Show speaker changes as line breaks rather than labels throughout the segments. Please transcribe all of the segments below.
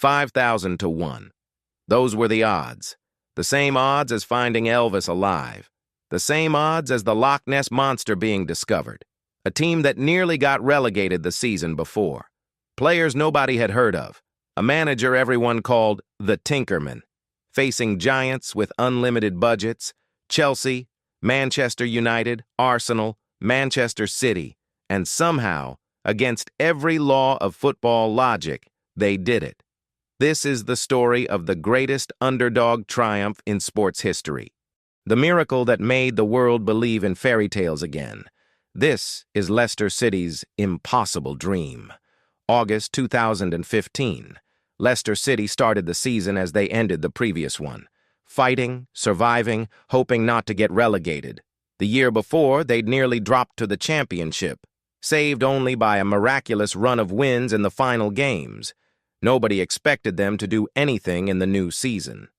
5,000 to 1. Those were the odds. The same odds as finding Elvis alive. The same odds as the Loch Ness Monster being discovered. A team that nearly got relegated the season before. Players nobody had heard of. A manager everyone called the Tinkerman. Facing giants with unlimited budgets. Chelsea, Manchester United, Arsenal, Manchester City. And somehow, against every law of football logic, they did it. This is the story of the greatest underdog triumph in sports history. The miracle that made the world believe in fairy tales again. This is Leicester City's impossible dream. August 2015. Leicester City started the season as they ended the previous one. Fighting, surviving, hoping not to get relegated. The year before, they'd nearly dropped to the championship, saved only by a miraculous run of wins in the final games. Nobody expected them to do anything in the new season.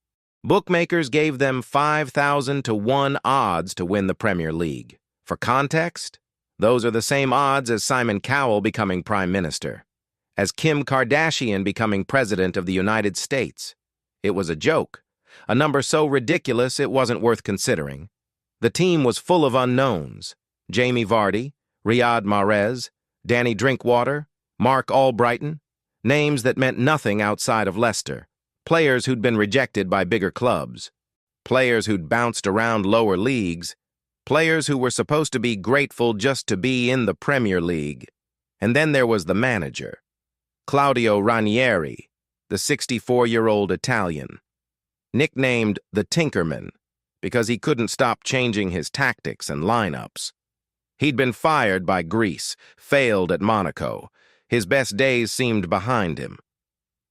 Bookmakers gave them 5,000 to 1 odds to win the Premier League. For context, those are the same odds as Simon Cowell becoming Prime Minister, as Kim Kardashian becoming President of the United States. It was a joke, a number so ridiculous it wasn't worth considering. The team was full of unknowns. Jamie Vardy, Riyad Mahrez, Danny Drinkwater, Mark Albrighton, names that meant nothing outside of Leicester. Players who'd been rejected by bigger clubs. Players who'd bounced around lower leagues. Players who were supposed to be grateful just to be in the Premier League. And then there was the manager, Claudio Ranieri, the 64-year-old Italian. Nicknamed the Tinkerman because he couldn't stop changing his tactics and lineups. He'd been fired by Greece, failed at Monaco. His best days seemed behind him.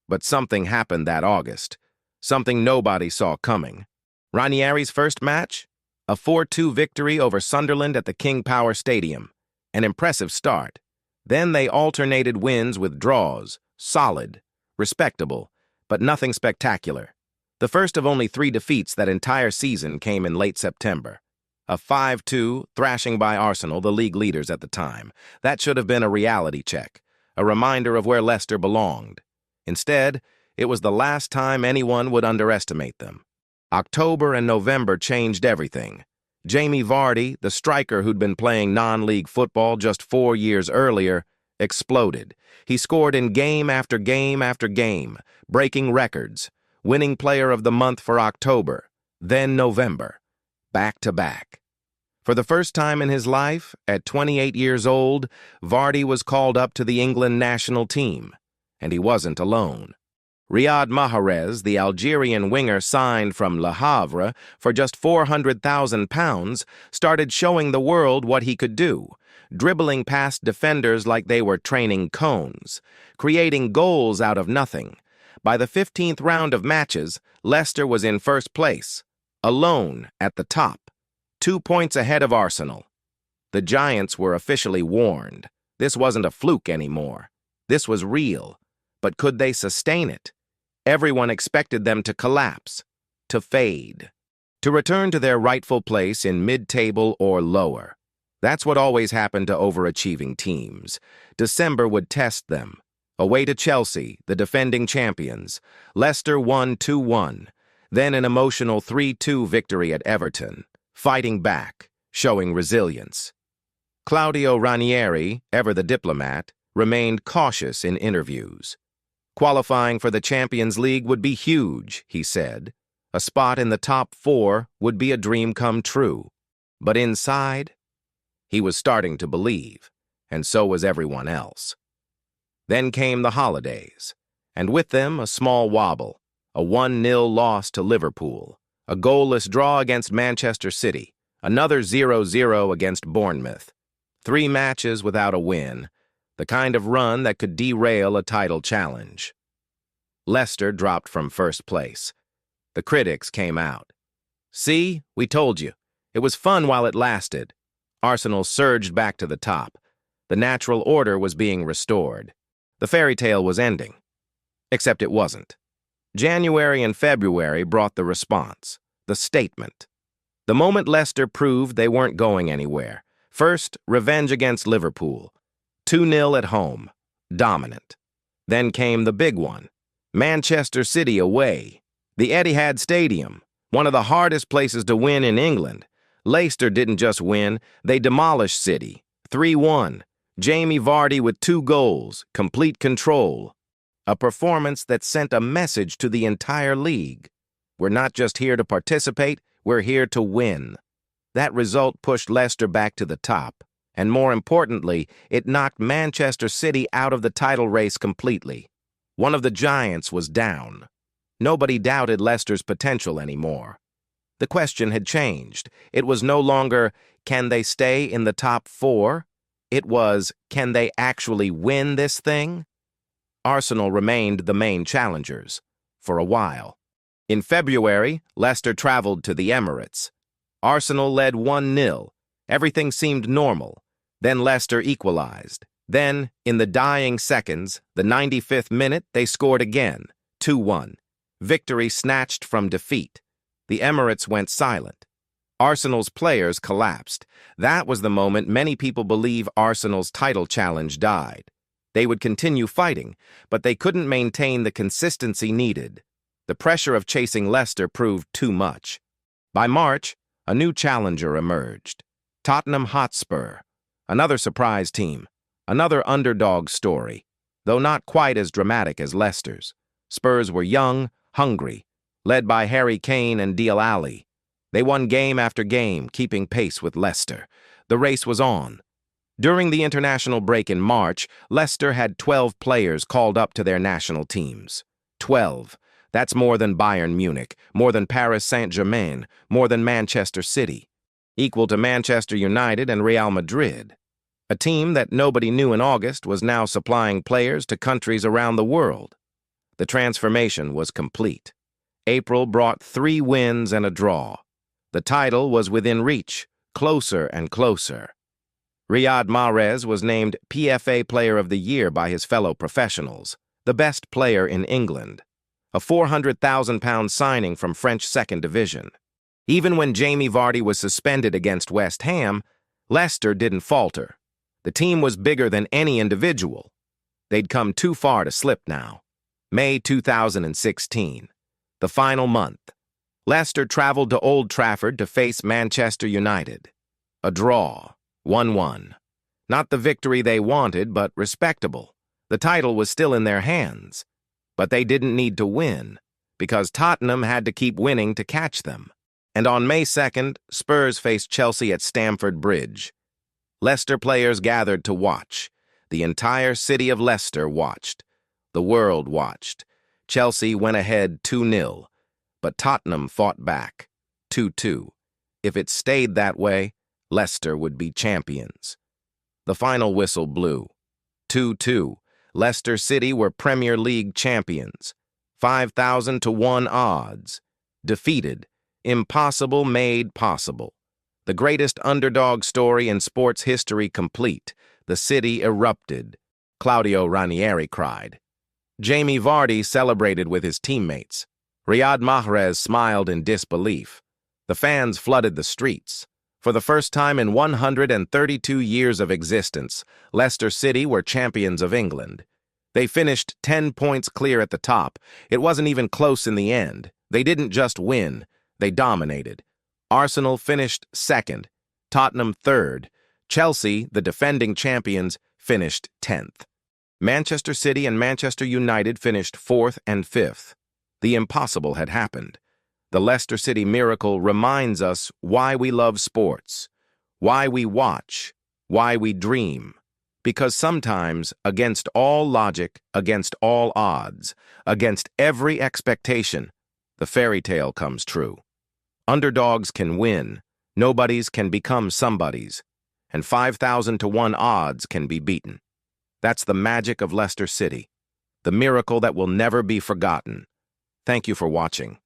But something happened that August, something nobody saw coming. Ranieri's first match? A 4-2 victory over Sunderland at the King Power Stadium. An impressive start. Then they alternated wins with draws, solid, respectable, but nothing spectacular. The first of only 3 defeats that entire season came in late September. A 5-2 thrashing by Arsenal, the league leaders at the time. That should have been a reality check, a reminder of where Leicester belonged. Instead, it was the last time anyone would underestimate them. October and November changed everything. Jamie Vardy, the striker who'd been playing non-league football just 4 years earlier, exploded. He scored in game after game after game, breaking records, winning Player of the Month for October, then November, back-to-back. For the first time in his life, at 28 years old, Vardy was called up to the England national team, and he wasn't alone. Riyad Mahrez, the Algerian winger signed from Le Havre for just £400,000, started showing the world what he could do, dribbling past defenders like they were training cones, creating goals out of nothing. By the 15th round of matches, Leicester was in first place, alone at the top, 2 points ahead of Arsenal. The Giants were officially warned. This wasn't a fluke anymore. This was real. But could they sustain it? Everyone expected them to collapse, to fade, to return to their rightful place in mid-table or lower. That's what always happened to overachieving teams. December would test them. Away to Chelsea, the defending champions. Leicester won 2-1, then an emotional 3-2 victory at Everton, fighting back, showing resilience. Claudio Ranieri, ever the diplomat, remained cautious in interviews. Qualifying for the Champions League would be huge, he said. A spot in the top 4 would be a dream come true. But inside, he was starting to believe, and so was everyone else. Then came the holidays, and with them a small wobble, a 1-0 loss to Liverpool, a goalless draw against Manchester City, another 0-0 against Bournemouth. 3 matches without a win, the kind of run that could derail a title challenge. Leicester dropped from first place. The critics came out. See, we told you. It was fun while it lasted. Arsenal surged back to the top. The natural order was being restored. The fairy tale was ending. Except it wasn't. January and February brought the response, the statement. The moment Leicester proved they weren't going anywhere. First, revenge against Liverpool. 2-0 at home, dominant. Then came the big one, Manchester City away. The Etihad Stadium, one of the hardest places to win in England. Leicester didn't just win, they demolished City. 3-1. Jamie Vardy with 2 goals, complete control. A performance that sent a message to the entire league. We're not just here to participate, we're here to win. That result pushed Leicester back to the top. And more importantly, it knocked Manchester City out of the title race completely. One of the giants was down. Nobody doubted Leicester's potential anymore. The question had changed. It was no longer, can they stay in the top 4? It was, can they actually win this thing? Arsenal remained the main challengers, for a while. In February, Leicester traveled to the Emirates. Arsenal led 1-0. Everything seemed normal. Then Leicester equalized. Then, in the dying seconds, the 95th minute, they scored again, 2-1. Victory snatched from defeat. The Emirates went silent. Arsenal's players collapsed. That was the moment many people believe Arsenal's title challenge died. They would continue fighting, but they couldn't maintain the consistency needed. The pressure of chasing Leicester proved too much. By March, a new challenger emerged. Tottenham Hotspur, another surprise team, another underdog story, though not quite as dramatic as Leicester's. Spurs were young, hungry, led by Harry Kane and Dele Alli. They won game after game, keeping pace with Leicester. The race was on. During the international break in March, Leicester had 12 players called up to their national teams. 12. That's more than Bayern Munich, more than Paris Saint-Germain, more than Manchester City. Equal to Manchester United and Real Madrid. A team that nobody knew in August was now supplying players to countries around the world. The transformation was complete. April brought 3 wins and a draw. The title was within reach, closer and closer. Riyad Mahrez was named PFA Player of the Year by his fellow professionals, the best player in England. A £400,000 signing from French Second Division. Even when Jamie Vardy was suspended against West Ham, Leicester didn't falter. The team was bigger than any individual. They'd come too far to slip now. May 2016. The final month. Leicester traveled to Old Trafford to face Manchester United. A draw, 1-1. Not the victory they wanted, but respectable. The title was still in their hands. But they didn't need to win, because Tottenham had to keep winning to catch them. And on May 2nd, Spurs faced Chelsea at Stamford Bridge. Leicester players gathered to watch. The entire city of Leicester watched. The world watched. Chelsea went ahead 2-0, but Tottenham fought back, 2-2. If it stayed that way, Leicester would be champions. The final whistle blew. 2-2. Leicester City were Premier League champions. 5,000 to 1 odds. Defeated. Impossible made possible. The greatest underdog story in sports history complete. The city erupted. Claudio Ranieri cried. Jamie Vardy celebrated with his teammates. Riyad Mahrez smiled in disbelief. The fans flooded the streets. For the first time in 132 years of existence, Leicester City were champions of England. They finished 10 points clear at the top. It wasn't even close in the end. They didn't just win. They dominated. Arsenal finished 2nd. Tottenham 3rd. Chelsea, the defending champions, finished 10th. Manchester City and Manchester United finished 4th and 5th. The impossible had happened. The Leicester City Miracle reminds us why we love sports, why we watch, why we dream. Because sometimes, against all logic, against all odds, against every expectation, the fairy tale comes true. Underdogs can win, nobodies can become somebodies, and 5,000 to 1 odds can be beaten. That's the magic of Leicester City, the miracle that will never be forgotten. Thank you for watching.